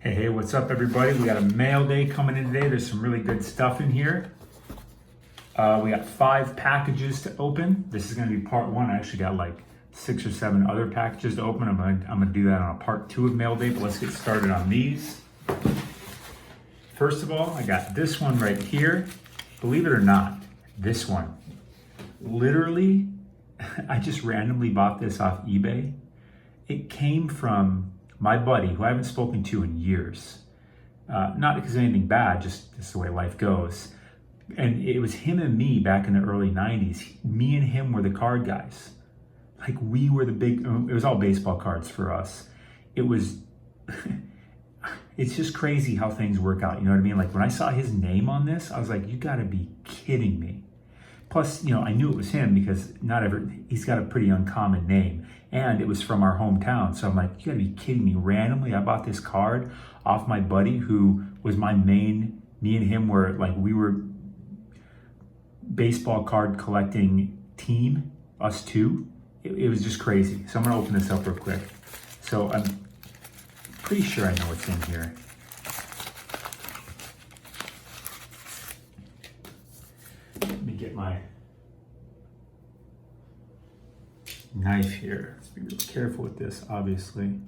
Hey, what's up everybody? We got a mail day coming in today. There's some really good stuff in here. We got 5 packages to open. This is gonna be part 1. I actually got like 6 or 7 other packages to open. I'm gonna do that on a part 2 of mail day, but let's get started on these. First of all, I got this one right here. Believe it or not, this one. Literally, I just randomly bought this off eBay. It came from my buddy, who I haven't spoken to in years. Not because of anything bad, just the way life goes. And it was him and me back in the early 90s. Me and him were the card guys. Like we were the big, it was all baseball cards for us. It was, it's just crazy how things work out. You know what I mean? Like when I saw his name on this, I was like, you gotta be kidding me. Plus, you know, I knew it was him because he's got a pretty uncommon name. And it was from our hometown. So I'm like, you gotta be kidding me. Randomly, I bought this card off my buddy who was my main, me and him were like, we were baseball card collecting team, us two. It was just crazy. So I'm gonna open this up real quick. So I'm pretty sure I know what's in here. Let me get my knife here. Let's be real careful with this, obviously.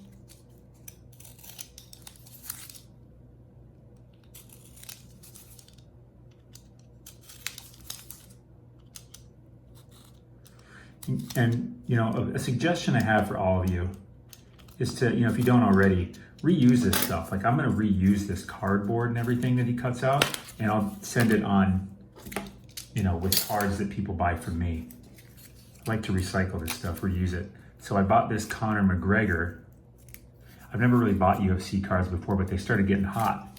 And, you know, a suggestion I have for all of you is to, you know, if you don't already, reuse this stuff. Like I'm gonna reuse this cardboard and everything that he cuts out, and I'll send it on, you know, with cards that people buy from me. I like to recycle this stuff, reuse it. So I bought this Conor McGregor. I've never really bought UFC cards before, but they started getting hot.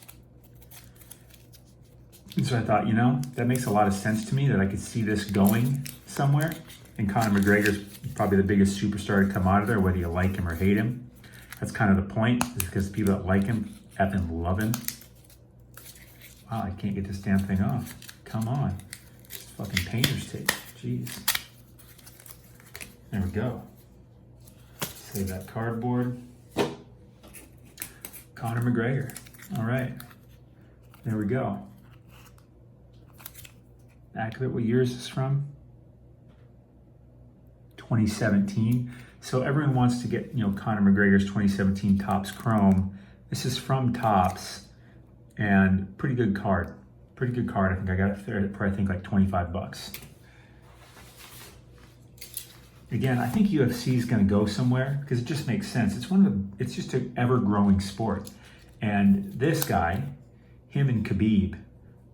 And so I thought, you know, that makes a lot of sense to me that I could see this going somewhere. And Conor McGregor's probably the biggest superstar to come out of there, whether you like him or hate him. That's kind of the point, is because people that like him effing love him. Wow, I can't get this damn thing off. Come on. It's fucking painter's tape. Jeez. There we go. Save that cardboard. Conor McGregor. All right. There we go. Back of it, what year is this from? 2017. So everyone wants to get, you know, Conor McGregor's 2017 Topps Chrome. This is from Topps, and pretty good card. Pretty good card. I think I got it there for, I think, like 25 bucks. Again, I think UFC is going to go somewhere because it just makes sense. It's just an ever-growing sport. And this guy, him and Khabib,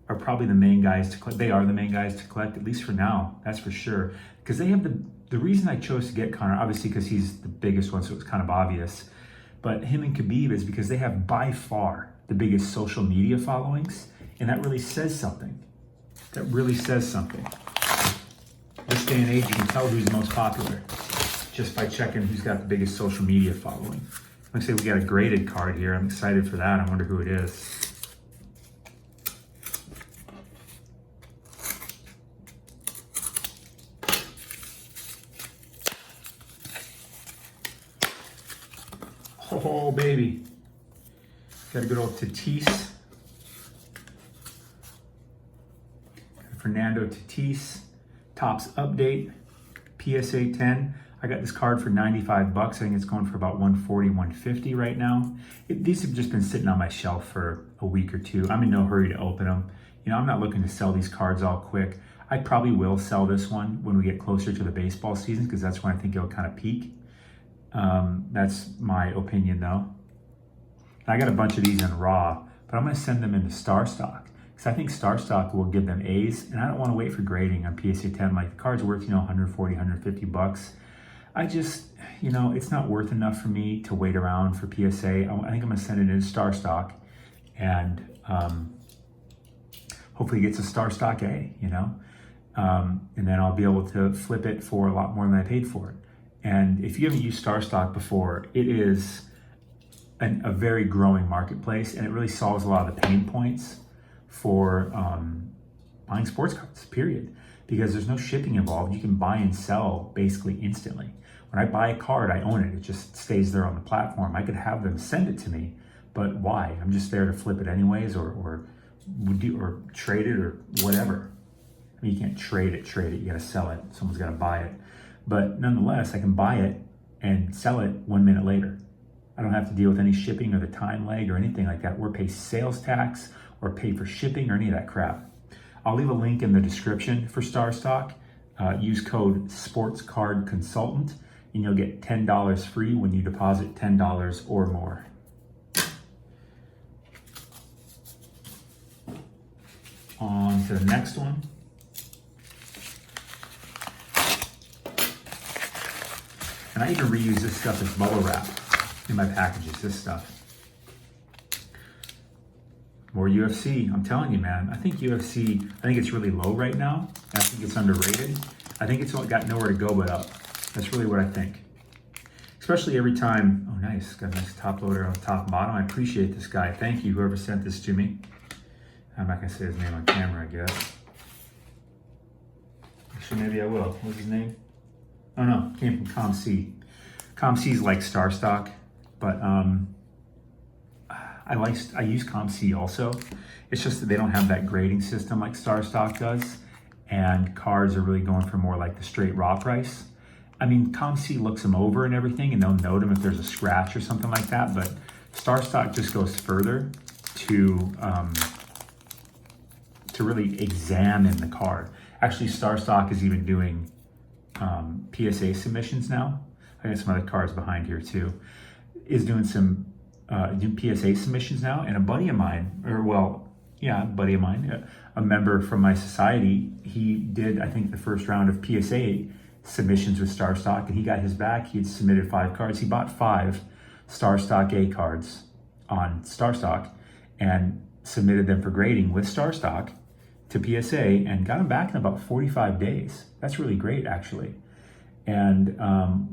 are probably the main guys to collect. They are the main guys to collect, at least for now. That's for sure. Because they have the reason I chose to get Conor, obviously because he's the biggest one, so it's kind of obvious. But him and Khabib is because they have by far the biggest social media followings. And that really says something. That really says something. This day and age, you can tell who's most popular just by checking who's got the biggest social media following. Looks like we got a graded card here. I'm excited for that. I wonder who it is. Oh, baby. Got a good old Tatis. Fernando Tatis. Topps update. PSA 10. I got this card for 95 bucks. I think it's going for about 140, 150 right now. These have just been sitting on my shelf for a week or two. I'm in no hurry to open them. You know, I'm not looking to sell these cards all quick. I probably will sell this one when we get closer to the baseball season because that's when I think it'll kind of peak. That's my opinion though. And I got a bunch of these in raw, but I'm going to send them into Star Stock because I think Star Stock will give them A's, and I don't want to wait for grading on PSA 10. Like the card's worth, you know, 140, 150 bucks. I just, you know, it's not worth enough for me to wait around for PSA. I think I'm going to send it into Star Stock, and hopefully it gets a Star Stock A, you know, and then I'll be able to flip it for a lot more than I paid for it. And if you haven't used Star Stock before, it is a very growing marketplace, and it really solves a lot of the pain points for buying sports cards, period. Because there's no shipping involved. You can buy and sell basically instantly. When I buy a card, I own it. It just stays there on the platform. I could have them send it to me, but why? I'm just there to flip it anyways, or trade it or whatever. I mean, you can't trade it. You gotta sell it. Someone's gotta buy it. But nonetheless, I can buy it and sell it 1 minute later. I don't have to deal with any shipping or the time lag or anything like that, or pay sales tax or pay for shipping or any of that crap. I'll leave a link in the description for StarStock. Use code SportsCardConsultant and you'll get $10 free when you deposit $10 or more. On to the next one. And I even reuse this stuff as bubble wrap in my packages, this stuff. More UFC, I'm telling you, man. I think UFC, I think it's really low right now. I think it's underrated. I think it's got nowhere to go but up. That's really what I think. Especially every time, oh nice, got a nice top loader on the top and bottom. I appreciate this guy. Thank you, whoever sent this to me. I'm not gonna say his name on camera, I guess. Actually, maybe I will. What's his name? Oh no, came from ComC. ComC's like StarStock, but I use ComC also. It's just that they don't have that grading system like StarStock does, and cards are really going for more like the straight raw price. I mean, ComC looks them over and everything, and they'll note them if there's a scratch or something like that, but StarStock just goes further to really examine the card. Actually, StarStock is even doing PSA submissions now. I got some other cards behind here too. Is doing some PSA submissions now, and a buddy of mine, a member from my society, he did, I think, the first round of PSA submissions with StarStock, and he got his back. He had submitted 5 cards. He bought 5 StarStock A cards on StarStock and submitted them for grading with StarStock to PSA and got them back in about 45 days. That's really great, actually. And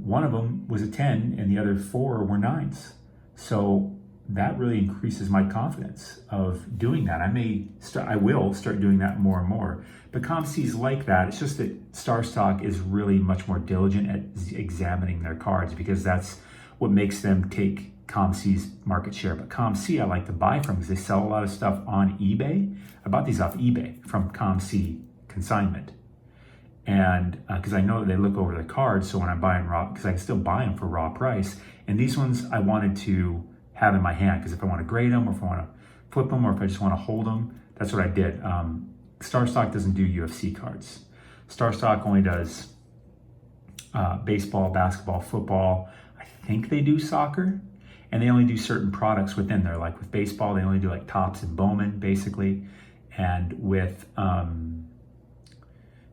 one of them was a 10 and the other 4 were 9s. So that really increases my confidence of doing that. I will start doing that more and more. But ComC's like that. It's just that StarStock is really much more diligent at examining their cards, because that's what makes them take ComC's market share. But ComC I like to buy from because they sell a lot of stuff on eBay. I bought these off eBay from ComC consignment. And because I know that they look over the cards, so when I'm buying raw, because I can still buy them for raw price. And these ones I wanted to have in my hand, because if I want to grade them, or if I want to flip them, or if I just want to hold them, that's what I did. StarStock doesn't do UFC cards. StarStock only does baseball, basketball, football. I think they do soccer, and they only do certain products within there. Like with baseball, they only do like Topps and Bowman, basically. And with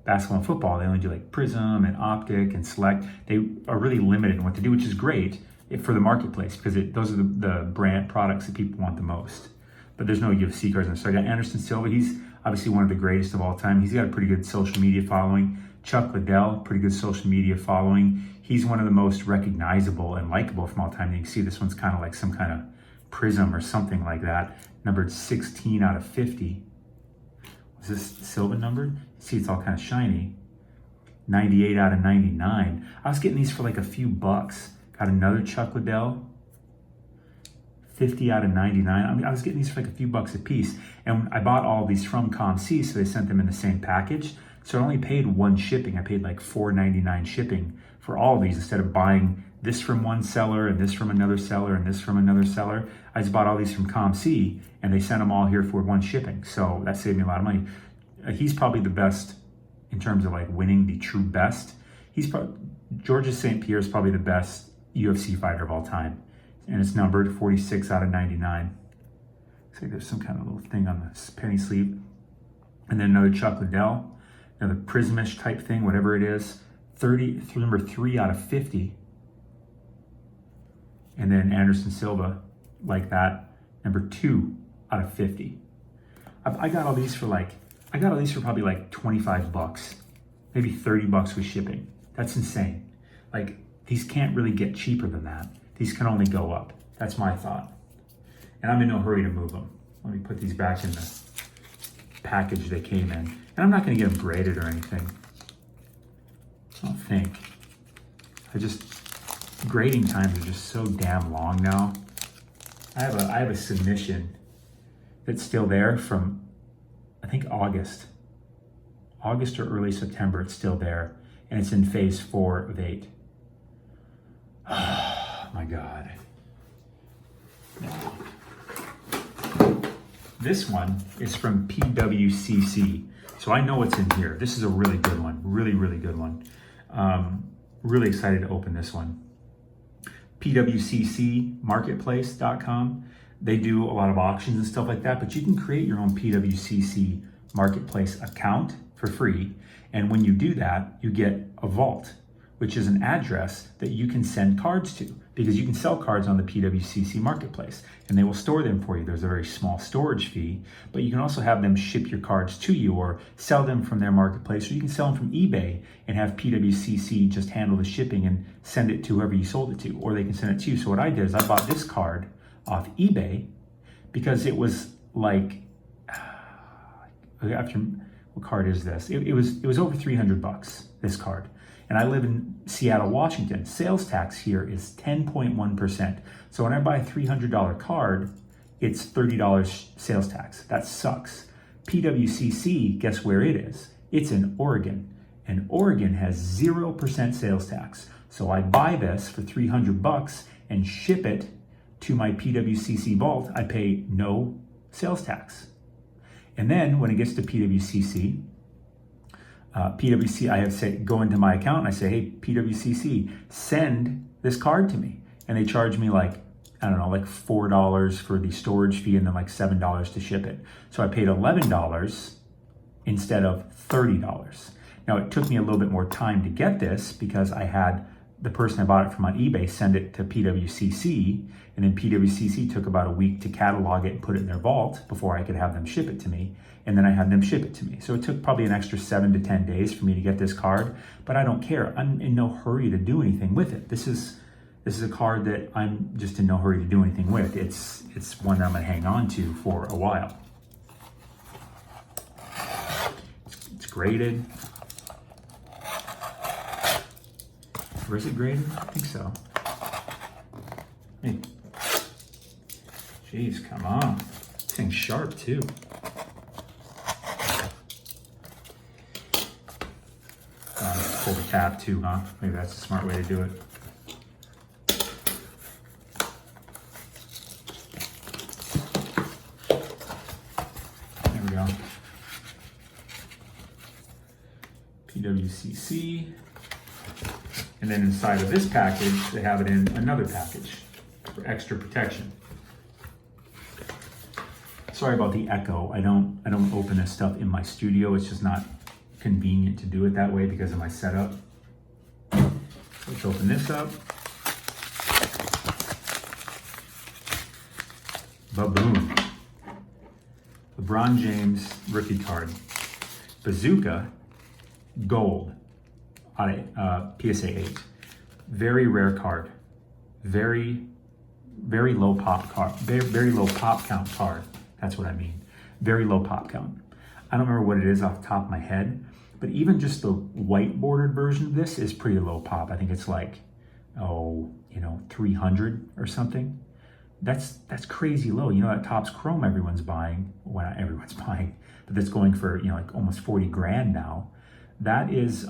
basketball and football, they only do like Prism and Optic and Select. They are really limited in what they do, which is great for the marketplace, because those are the brand products that people want the most. But there's no UFC cards in there. So I got Anderson Silva. He's obviously one of the greatest of all time. He's got a pretty good social media following. Chuck Liddell, pretty good social media following. He's one of the most recognizable and likable from all time. You can see this one's kind of like some kind of Prism or something like that. Numbered 16 out of 50. Was this Silva numbered? See, it's all kind of shiny. 98 out of 99. I was getting these for like a few bucks. Got another Chuck Liddell. 50 out of 99. I mean, I was getting these for like a few bucks a piece. And I bought all these from ComC, so they sent them in the same package. So I only paid 1 shipping. I paid like $4.99 shipping for all of these, instead of buying this from one seller and this from another seller and this from another seller. I just bought all these from ComC, and they sent them all here for 1 shipping. So that saved me a lot of money. He's probably the best in terms of like winning the true best. Georges St. Pierre is probably the best UFC fighter of all time. And it's numbered 46 out of 99. Looks like there's some kind of little thing on the penny sleeve. And then another Chuck Liddell, another Prismish type thing, whatever it is. Number 3 out of 50. And then Anderson Silva, like that, number 2 out of 50. I got all these for probably like 25 bucks, maybe 30 bucks with shipping. That's insane. Like, these can't really get cheaper than that. These can only go up. That's my thought. And I'm in no hurry to move them. Let me put these back in the package they came in. And I'm not gonna get them graded or anything. I don't think. Grading times are just so damn long now. I have a submission that's still there from, I think, August or early September. It's still there, and it's in phase 4 of 8. Oh my God. This one is from PWCC. So I know what's in here. This is a really good one. Really, really good one. Really excited to open this one. PWCCmarketplace.com. They do a lot of auctions and stuff like that, but you can create your own PWCC Marketplace account for free. And when you do that, you get a vault, which is an address that you can send cards to, because you can sell cards on the PWCC Marketplace and they will store them for you. There's a very small storage fee, but you can also have them ship your cards to you or sell them from their marketplace, or you can sell them from eBay and have PWCC just handle the shipping and send it to whoever you sold it to, or they can send it to you. So what I did is I bought this card off eBay because it was like, after, what card is this? It was over $300, this card. And I live in Seattle, Washington. Sales tax here is 10.1%. So when I buy a $300 card, it's $30 sales tax. That sucks. PWCC, guess where it is? It's in Oregon. And Oregon has 0% sales tax. So I buy this for $300 and ship it to my PWCC vault. I pay no sales tax. And then when it gets to PWCC, I have said, go into my account and I say, hey, PWCC, send this card to me. And they charge me like, I don't know, like $4 for the storage fee and then like $7 to ship it. So I paid $11 instead of $30. Now it took me a little bit more time to get this because I had the person I bought it from on eBay send it to PWCC, and then PWCC took about a week to catalog it and put it in their vault before I could have them ship it to me, and then I had them ship it to me. So it took probably an extra 7 to 10 days for me to get this card, but I don't care. I'm in no hurry to do anything with it. This is a card that I'm just in no hurry to do anything with. It's one that I'm gonna hang on to for a while. It's graded. Or is it graded? I think so. Hey. Jeez, come on. This thing's sharp too. Pull the tab too, huh? Maybe that's a smart way to do it. There we go. PWCC. And then inside of this package, they have it in another package for extra protection. Sorry about the echo. I don't open this stuff in my studio. It's just not convenient to do it that way because of my setup. Let's open this up. Ba-boom. LeBron James rookie card. Bazooka Gold. PSA 8. Very rare card. Very low pop card. Very low pop count card. That's what I mean. Very low pop count. I don't remember what it is off the top of my head, but even just the white bordered version of this is pretty low pop. I think it's like, 300 or something. That's crazy low. That Topps Chrome everyone's buying. Well, not everyone's buying, but that's going for, like almost 40 grand now. That is,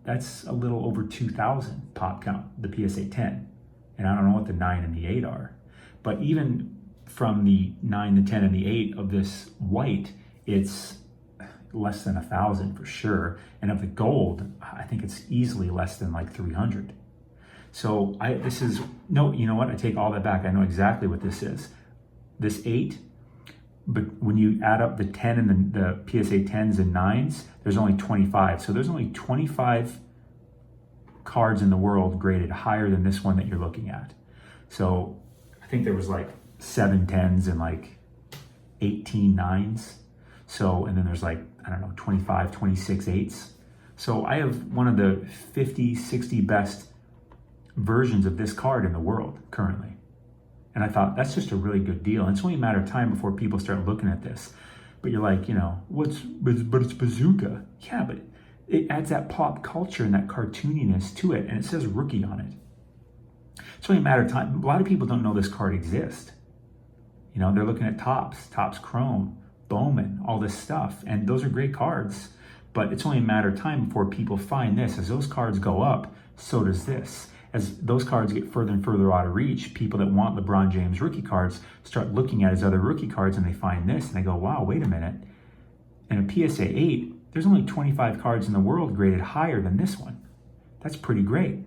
that's a little over 2,000 pop count, the PSA 10. And I don't know what the 9 and the 8 are. But even from the 9, the 10, and the 8 of this white, it's less than 1,000 for sure. And of the gold, I think it's easily less than like 300. So you know what? I take all that back. I know exactly what this is. This 8, but when you add up the 10 and the PSA 10s and 9s, there's only 25. So there's only 25 cards in the world graded higher than this one that you're looking at. So I think there was like 7 10s and like 18 9s. So, and then there's like, 25, 26 8s. So I have one of the 50, 60 best versions of this card in the world currently. And I thought, that's just a really good deal. And it's only a matter of time before people start looking at this. But you're like, but it's Bazooka. Yeah, but it adds that pop culture and that cartooniness to it. And it says rookie on it. It's only a matter of time. A lot of people don't know this card exists. You know, they're looking at Topps Chrome, Bowman, all this stuff. And those are great cards, but it's only a matter of time before people find this. As those cards go up, so does this. As those cards get further and further out of reach, people that want LeBron James rookie cards start looking at his other rookie cards and they find this and they go, wow, wait a minute. In a PSA 8, there's only 25 cards in the world graded higher than this one. That's pretty great.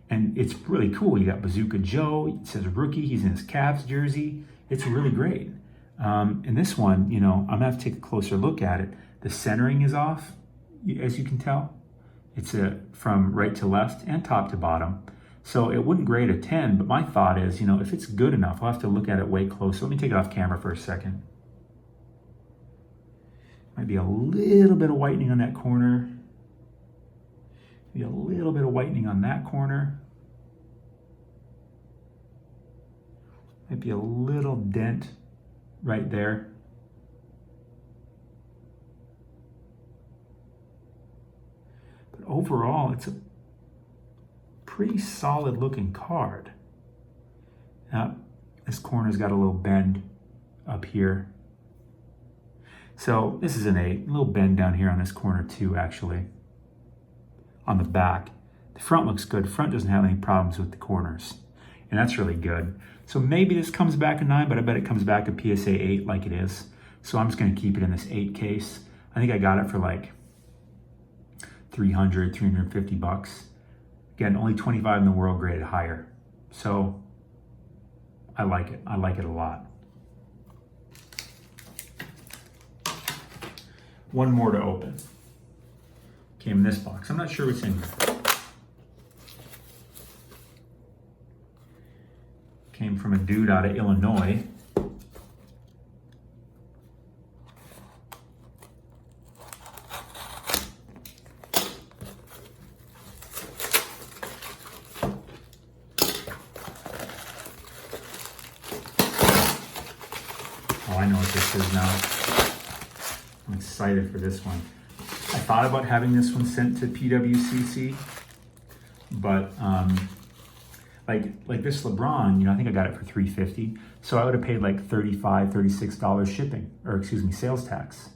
And it's really cool. You got Bazooka Joe, it says rookie, he's in his Cavs jersey. It's really great. And this one, you know, I'm gonna have to take a closer look at it. The centering is off, as you can tell. It's from right to left and top to bottom. So it wouldn't grade a 10, but my thought is, you know, if it's good enough, I'll have to look at it way closer. Let me take it off camera for a second. Might be a little bit of whitening on that corner. Maybe a little bit of whitening on that corner. Might be a little dent right there. But overall, it's a pretty solid looking card. Now, this corner's got a little bend up here. So this is an 8, a little bend down here on this corner too, actually. On the back. The front looks good. Front doesn't have any problems with the corners. And that's really good. So maybe this comes back a 9, but I bet it comes back a PSA 8 like it is. So I'm just gonna keep it in this 8 case. I think I got it for like 300, 350 bucks. Again, only 25 in the world graded higher. So I like it. I like it a lot. One more to open. Came in this box. I'm not sure what's in here. Came from a dude out of Illinois. Oh, I know what this is now. I'm excited for this one. I thought about having this one sent to PWCC, but like this LeBron, you know, I think I got it for $350. So I would have paid like $35, $36 shipping, or excuse me, sales tax.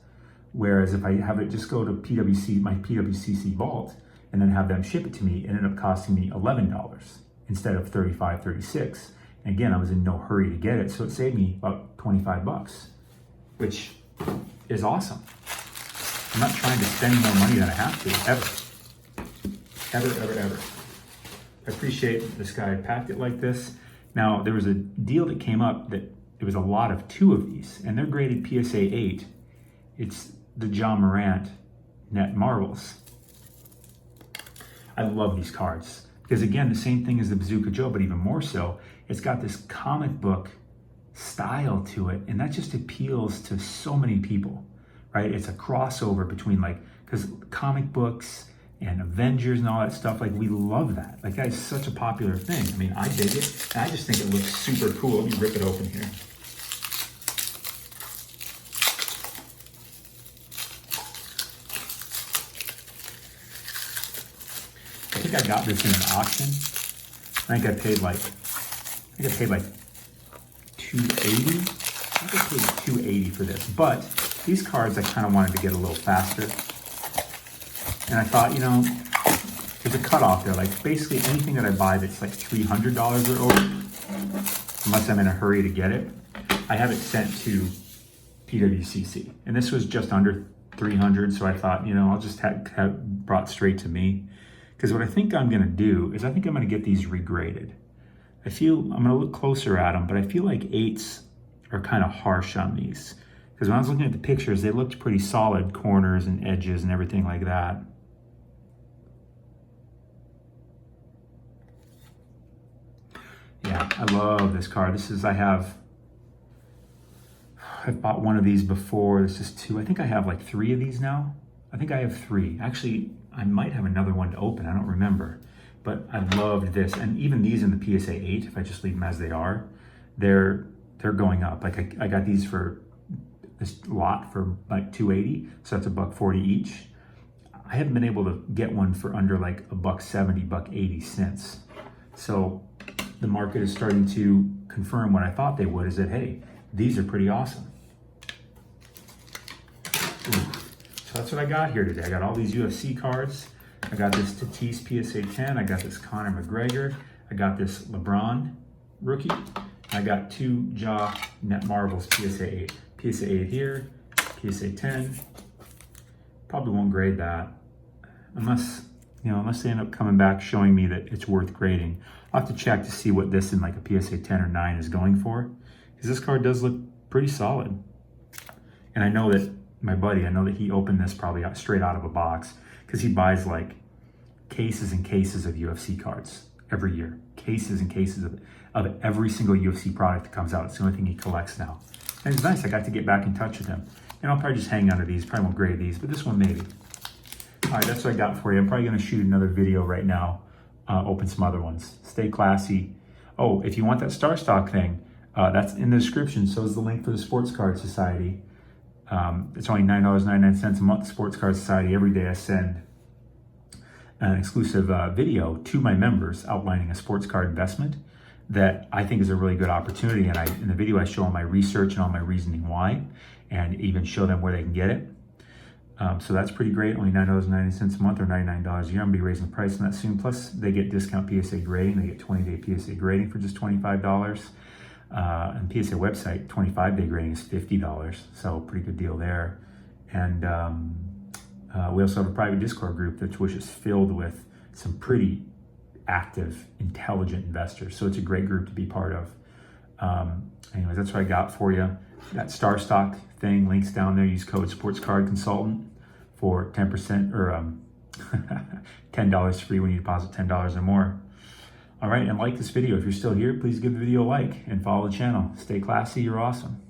Whereas if I have it just go to PWC, my PWCC vault, and then have them ship it to me, it ended up costing me $11 instead of $35, $36. And again, I was in no hurry to get it, so it saved me about 25 bucks, which is awesome. I'm not trying to spend more money than I have to, ever. I appreciate this guy packed it like this. Now, there was a deal that came up that there was a lot of 2 of these, and they're graded PSA 8. It's the John Morant Net Marbles. I love these cards because, again, the same thing as the Bazooka Joe, but even more so, it's got this comic book style to it, and that just appeals to so many people, right? It's a crossover between, like, because comic books and Avengers and all that stuff, like, we love that. Like, that is such a popular thing. I mean, I dig it, and I just think it looks super cool. Let me rip it open here. I think I got this in an auction. I think I paid like $280. I think I paid $280 for this. But these cards I kind of wanted to get a little faster. And I thought, you know, there's a cutoff there. Like, basically anything that I buy that's like $300 or over, unless I'm in a hurry to get it, I have it sent to PWCC. And this was just under 300, so I thought, you know, I'll just have brought straight to me. Because what I think I'm gonna do is I think I'm gonna get these regraded. I'm gonna look closer at them, but I feel like 8s are kind of harsh on these. Because when I was looking at the pictures, they looked pretty solid, corners and edges and everything like that. Yeah, I love this card. I've bought one of these before. This is 2. I think I have like 3 of these now. I think I have 3. Actually, I might have another one to open. I don't remember. But I loved this. And even these in the PSA 8, if I just leave them as they are, they're going up. Like I got these for this lot for like $280. So that's $140 each. I haven't been able to get one for under like $1.70, $1.80. So the market is starting to confirm what I thought they would, is that, hey, These are pretty awesome. Ooh. So that's what I got here today. I got all these UFC cards. I got this Tatis PSA 10. I got this Conor McGregor. I got this Lebron rookie. I got 2 Ja Net Marvels PSA 8. PSA 8 here, PSA 10. Probably won't grade that unless they end up coming back showing me that it's worth grading. I'll have to check to see what this in like a PSA 10 or 9 is going for, because this card does look pretty solid. And I know that my buddy, he opened this probably straight out of a box, because he buys like cases and cases of UFC cards every year. Cases and cases of every single UFC product that comes out. It's the only thing he collects now. And it's nice, I got to get back in touch with him. And I'll probably just hang on to these, probably won't grade these, but this one maybe. All right, that's what I got for you. I'm probably gonna shoot another video right now, open some other ones. Stay classy. Oh, if you want that Star Stock thing, that's in the description. So is the link for the Sports Card Society. It's only $9.99 a month, Sports Card Society. Every day I send an exclusive video to my members outlining a sports card investment that I think is a really good opportunity. And in the video, I show them my research and all my reasoning why, and even show them where they can get it. So that's pretty great. Only $9.90 a month or $99 a year. I'm gonna be raising the price on that soon. Plus they get discount PSA grading. They get 20-day PSA grading for just $25. And PSA website, 25-day grading is $50. So pretty good deal there. And we also have a private Discord group which is filled with some pretty active, intelligent investors. So it's a great group to be part of. Anyways, that's what I got for you. That Star Stock thing, links down there. Use code SportsCardConsultant for 10% or $10 free when you deposit $10 or more. All right, and like this video. If you're still here, please give the video a like and follow the channel. Stay classy, you're awesome.